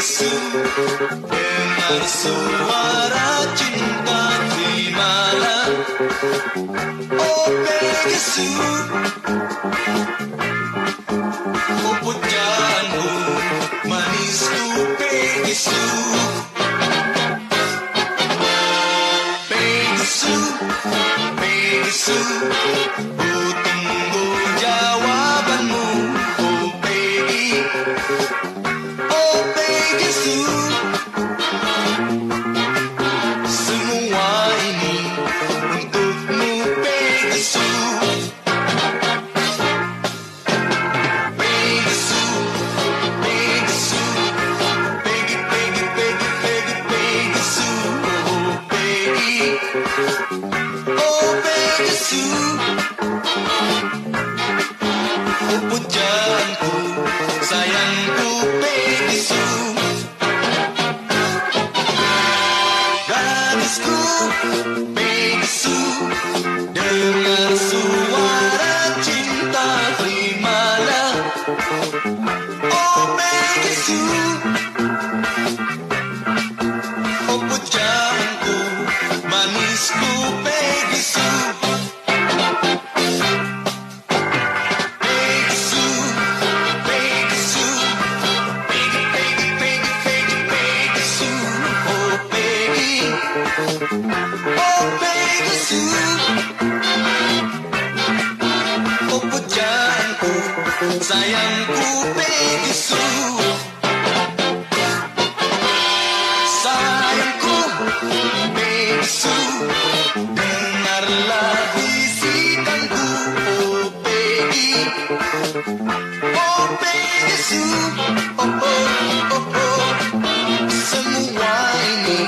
Pegisu, dengar suara cinta terimalah. Oh Pegisu, oh pujaanku, manisku Pegisu. Pegisu, Pegisu, ku tunggu jawabanmu. Oh Pegi, oh Pegisu, semua ini untukmu Pegisu. Pegisu, Pegisu, Pegi, Pegi, Pegi, Pegi, Pegisu. Oh Pegi, oh Pegisu, oh pujaanku, sayangku Pegisu. Gadisku Pegisu, dengar suara cinta terimalah. Oh Pegisu, oh pujaanku, manisku Pegisu. Pegisu, Pegisu, Pegi, Pegi, Pegi, Pegi, Pegisu. Oh Pegi, oh Pegisu, oh pujaanku, sayangku Pegisu. Sayangku Pegisu, dengarlah bisikanku. Oh Pegi, oh Pegisu, oh oh oh oh, semua ini